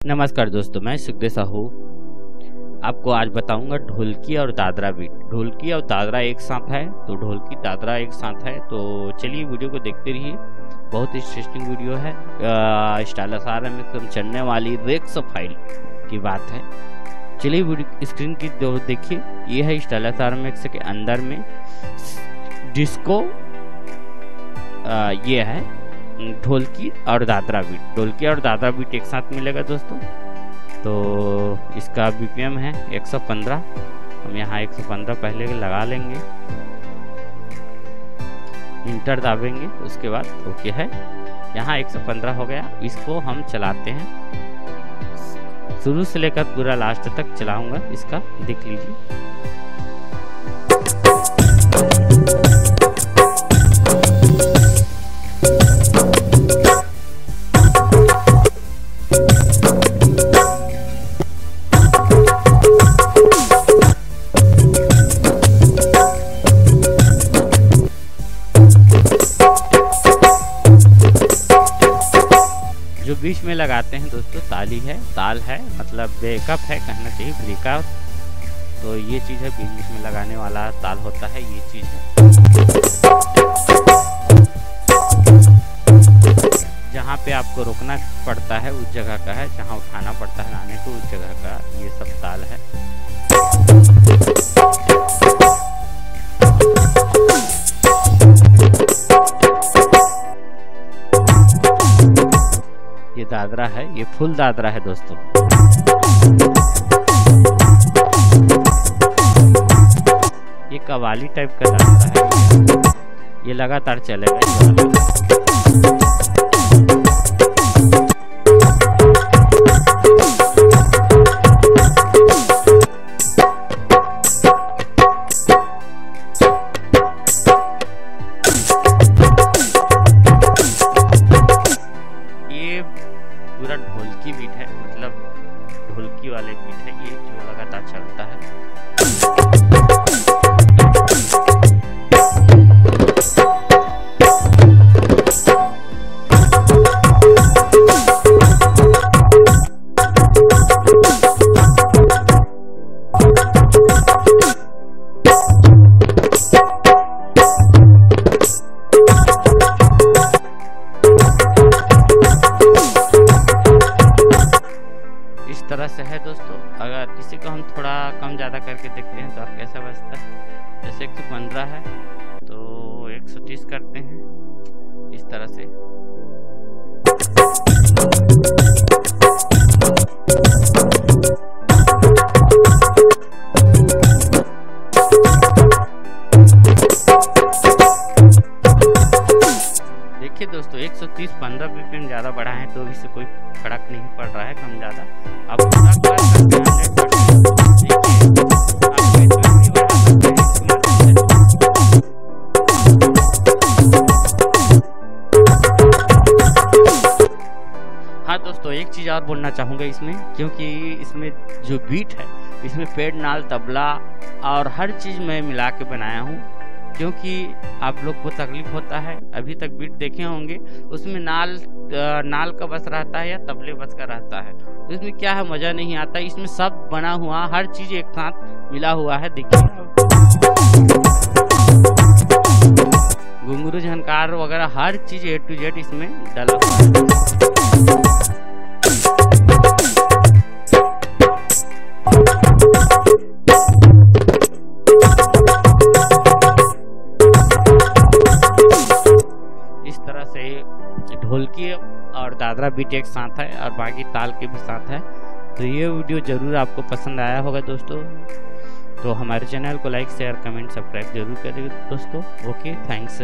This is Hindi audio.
नमस्कार दोस्तों, मैं सुखदेव साहू आपको आज बताऊंगा ढोलकी और दादरा बीट। ढोलकी और दादरा एक साथ है, तो ढोलकी दादरा एक साथ है। तो चलिए वीडियो को देखते रहिए, बहुत इंटरेस्टिंग वीडियो है। स्टाइलस RMX में चढ़ने वाली रेक्स फाइल की बात है। चलिए वीडियो स्क्रीन की देखिए, ये है स्टाइलस RMX के अंदर में डिस्को। ये है ढोलकी और दादरा बीट। ढोलकी और दादरा बीट एक साथ मिलेगा दोस्तों। तो इसका BPM है 115। हम यहाँ 115 पहले लगा लेंगे, इंटर दाबेंगे, उसके बाद ओके है। यहाँ 115 हो गया। इसको हम चलाते हैं, शुरू से लेकर पूरा लास्ट तक चलाऊंगा। इसका देख लीजिए। जो बीच में लगाते हैं दोस्तों ताली है, ताल है, मतलब ब्रेकअप है कहना चाहिए, ब्रेकअप। तो ये चीज़ है, बीच में लगाने वाला ताल होता है, ये चीज़ है। जहाँ पे आपको रोकना पड़ता है उस जगह का है, जहाँ उठाना पड़ता है लाने को उस जगह का, ये सब ताल है। ये दादरा है, ये फुल दादरा है दोस्तों। ये कवाली टाइप का दादरा है, ये लगातार चलेगा। पूरा ढोलकी बीट है, मतलब ढोलकी वाले बीट है ये, जो लगातार चलता है। तरह से है दोस्तों। अगर किसी को हम थोड़ा कम ज़्यादा करके देखते हैं तो आप कैसा बजता है। जैसे 115 है तो 130 करते हैं, इस तरह से। देखिए दोस्तों, 130 15 BPM ज़्यादा बढ़ा है तो इससे कोई फर्क नहीं पड़ रहा है, कम ज़्यादा। अब हाँ दोस्तों, एक चीज़ और बोलना चाहूँगा इसमें, क्योंकि इसमें जो बीट है इसमें पेड़, नाल, तबला और हर चीज़ मैं मिला के बनाया हूँ, क्योंकि आप लोग को तकलीफ होता है। अभी तक बीट देखे होंगे, उसमें नाल का बस रहता है या तबले बस का रहता है, तो इसमें क्या है, मज़ा नहीं आता। इसमें सब बना हुआ, हर चीज़ एक साथ मिला हुआ है। देखिए घुंघरू, झनकार वगैरह हर चीज़ A to Z इसमें डाला हुआ है। ढोलकी और दादरा बीट एक साथ है और बाकी ताल के भी साथ है। तो ये वीडियो ज़रूर आपको पसंद आया होगा दोस्तों। तो हमारे चैनल को लाइक, शेयर, कमेंट, सब्सक्राइब जरूर करिए दोस्तों। Okay, thanks.